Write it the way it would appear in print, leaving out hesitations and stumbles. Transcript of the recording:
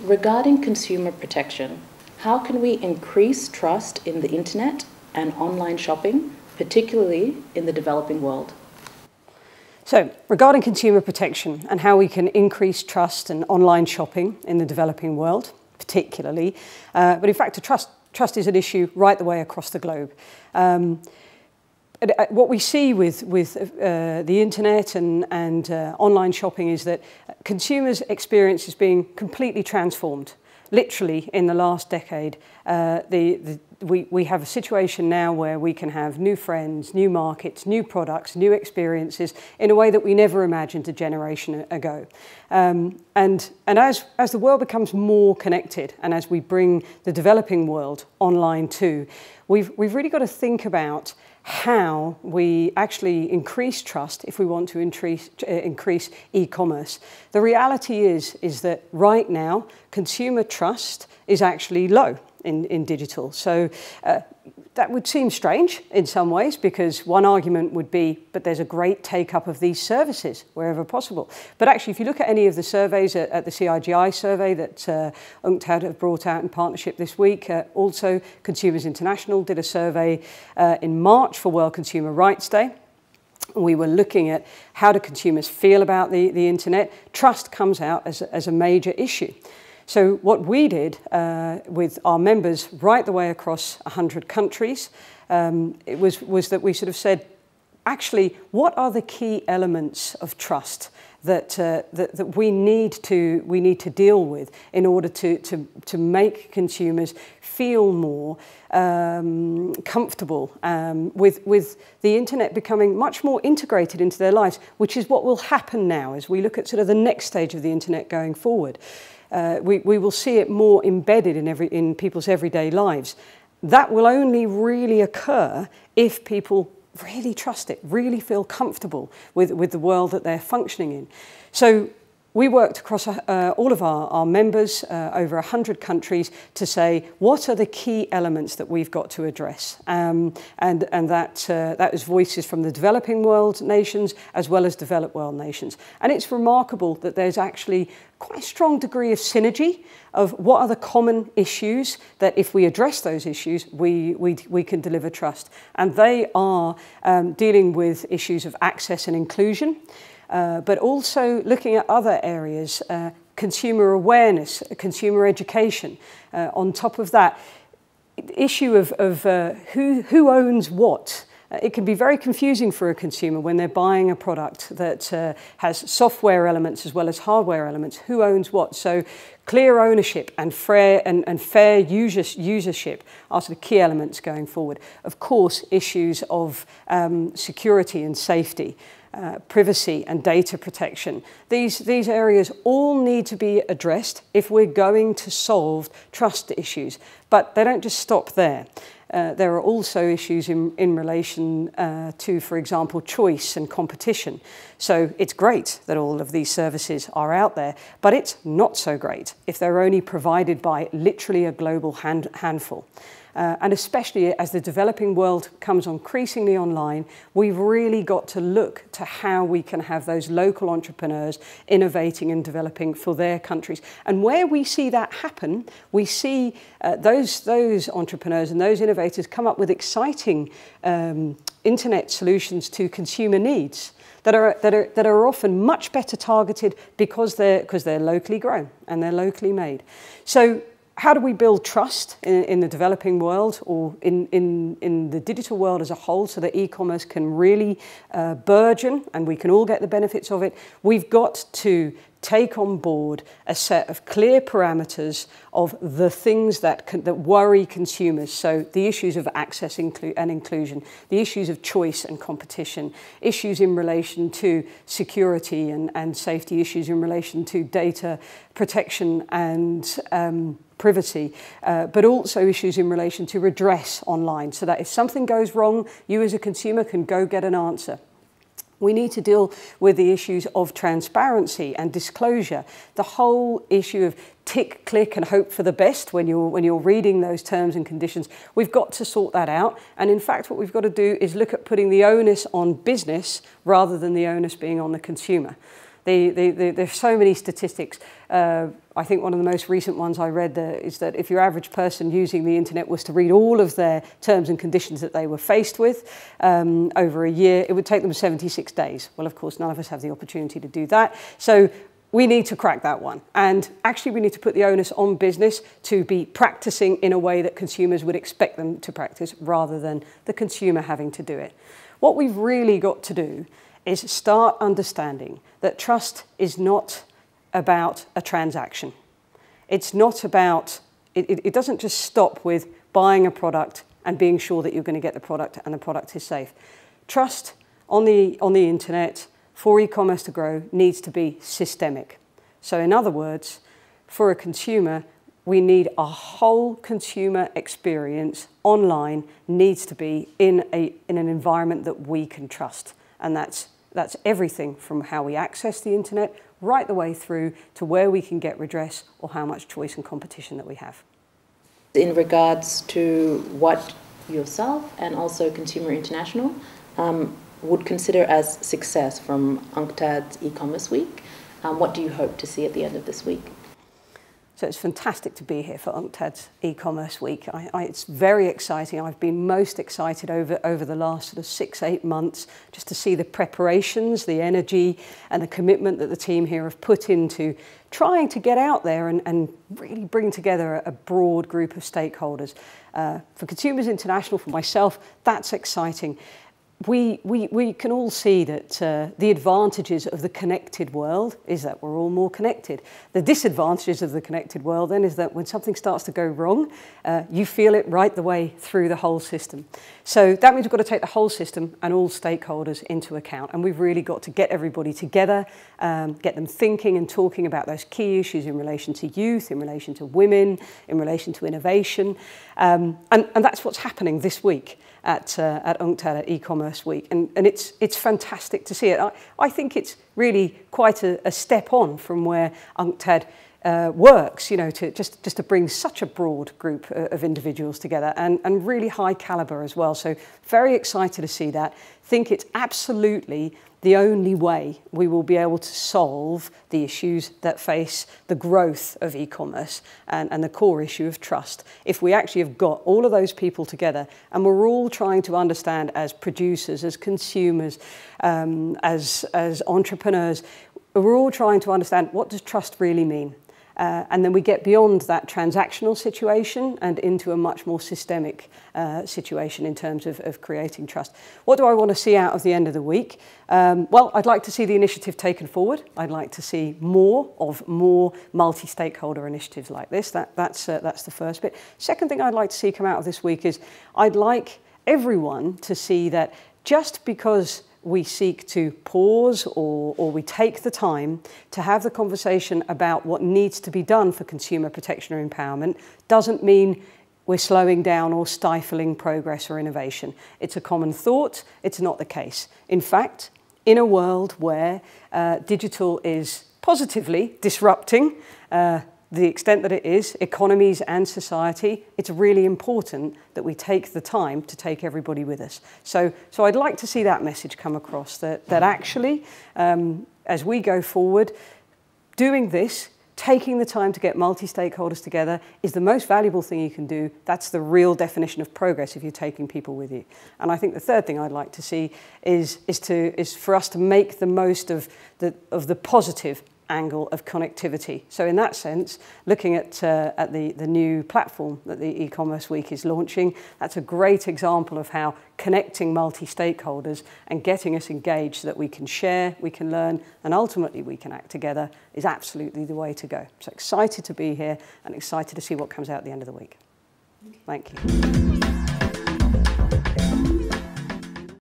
Regarding consumer protection, how can we increase trust in the internet and online shopping, particularly in the developing world? So, regarding consumer protection and how we can increase trust in online shopping in the developing world, particularly, but in fact, trust is an issue right the way across the globe. What we see with the internet and online shopping is that consumers' experience is being completely transformed. Literally, in the last decade, we have a situation now where we can have new friends, new markets, new products, new experiences in a way that we never imagined a generation ago. And as the world becomes more connected and as we bring the developing world online too, we've really got to think about how we actually increase trust if we want to increase e-commerce. The reality is that right now, consumer trust is actually low in digital. So that would seem strange in some ways, because one argument would be, but there's a great take-up of these services wherever possible. But actually, if you look at any of the surveys at the CIGI survey that Untitled have brought out in partnership this week, also Consumers International did a survey in March for World Consumer Rights Day. We were looking at how do consumers feel about the internet. Trust comes out as a major issue. So what we did with our members right the way across 100 countries was that we sort of said, actually, what are the key elements of trust that we need to deal with in order to make consumers feel more comfortable with the internet becoming much more integrated into their lives, which is what will happen now as we look at sort of the next stage of the internet going forward. We will see it more embedded in people's everyday lives. That will only really occur if people really trust it, really feel comfortable with the world that they're functioning in. So we worked across all of our members, over 100 countries, to say, what are the key elements that we've got to address? And that was voices from the developing world nations as well as developed world nations. And it's remarkable that there's actually quite a strong degree of synergy of what are the common issues that if we address those issues, we can deliver trust. And they are dealing with issues of access and inclusion, but also looking at other areas, consumer awareness, consumer education. On top of that, issue of who owns what. It can be very confusing for a consumer when they're buying a product that has software elements as well as hardware elements. Who owns what? So clear ownership and fair usership are sort of key elements going forward. Of course, issues of security and safety. Privacy and data protection. These areas all need to be addressed if we're going to solve trust issues. But they don't just stop there. There are also issues in relation to, for example, choice and competition. So it's great that all of these services are out there, but it's not so great if they're only provided by literally a global handful. And especially as the developing world comes increasingly online, we've really got to look to how we can have those local entrepreneurs innovating and developing for their countries. And where we see that happen, we see those entrepreneurs and those innovators come up with exciting internet solutions to consumer needs that are often much better targeted because they're locally grown and they're locally made. So how do we build trust in the developing world or in the digital world as a whole so that e-commerce can really burgeon and we can all get the benefits of it? We've got to take on board a set of clear parameters of the things that worry consumers. So the issues of access and inclusion, the issues of choice and competition, issues in relation to security and safety, issues in relation to data protection and privacy, but also issues in relation to redress online, so that if something goes wrong, you as a consumer can go get an answer. We need to deal with the issues of transparency and disclosure. The whole issue of tick, click and hope for the best when you're reading those terms and conditions. We've got to sort that out. And in fact, what we've got to do is look at putting the onus on business rather than the onus being on the consumer. There's so many statistics. I think one of the most recent ones I read is that if your average person using the internet was to read all of their terms and conditions that they were faced with over a year, it would take them 76 days. Well, of course, none of us have the opportunity to do that. So we need to crack that one. And actually, we need to put the onus on business to be practicing in a way that consumers would expect them to practice, rather than the consumer having to do it. What we've really got to do is start understanding that trust is not about a transaction. It's not about, it doesn't just stop with buying a product and being sure that you're going to get the product and the product is safe. Trust on the internet for e-commerce to grow needs to be systemic. So in other words, for a consumer, we need a whole consumer experience online needs to be in an environment that we can trust. And that's everything from how we access the internet right the way through to where we can get redress or how much choice and competition that we have. In regards to what yourself and also Consumer International would consider as success from UNCTAD's e-commerce week, what do you hope to see at the end of this week? So it's fantastic to be here for UNCTAD's e-commerce week. It's very exciting. I've been most excited over the last sort of 6-8 months just to see the preparations, the energy and the commitment that the team here have put into trying to get out there and really bring together a broad group of stakeholders. For Consumers International, for myself, that's exciting. We can all see that the advantages of the connected world is that we're all more connected. The disadvantages of the connected world then is that when something starts to go wrong, you feel it right the way through the whole system. So that means we've got to take the whole system and all stakeholders into account. And we've really got to get everybody together, get them thinking and talking about those key issues in relation to youth, in relation to women, in relation to innovation. And that's what's happening this week at UNCTAD at e-commerce week, and it's fantastic to see it. I think it's really quite a step on from where UNCTAD works, you know, just to bring such a broad group of individuals together and really high caliber as well. So very excited to see that. Think it's absolutely the only way we will be able to solve the issues that face the growth of e-commerce and the core issue of trust. If we actually have got all of those people together and we're all trying to understand as producers, as consumers, as entrepreneurs, we're all trying to understand what does trust really mean. And then we get beyond that transactional situation and into a much more systemic situation in terms of creating trust. What do I want to see out of the end of the week? Well, I'd like to see the initiative taken forward. I'd like to see more multi-stakeholder initiatives like this. That's the first bit. Second thing I'd like to see come out of this week is I'd like everyone to see that just because we seek to pause or we take the time to have the conversation about what needs to be done for consumer protection or empowerment doesn't mean we're slowing down or stifling progress or innovation. It's a common thought. It's not the case. In fact, in a world where digital is positively disrupting the extent that it is, economies and society, it's really important that we take the time to take everybody with us. So I'd like to see that message come across, that actually, as we go forward, doing this, taking the time to get multi-stakeholders together is the most valuable thing you can do. That's the real definition of progress if you're taking people with you. And I think the third thing I'd like to see is for us to make the most of the positive angle of connectivity. So in that sense, looking at the new platform that the e-commerce week is launching, that's a great example of how connecting multi-stakeholders and getting us engaged so that we can share, we can learn, and ultimately we can act together is absolutely the way to go. So excited to be here and excited to see what comes out at the end of the week. Thank you.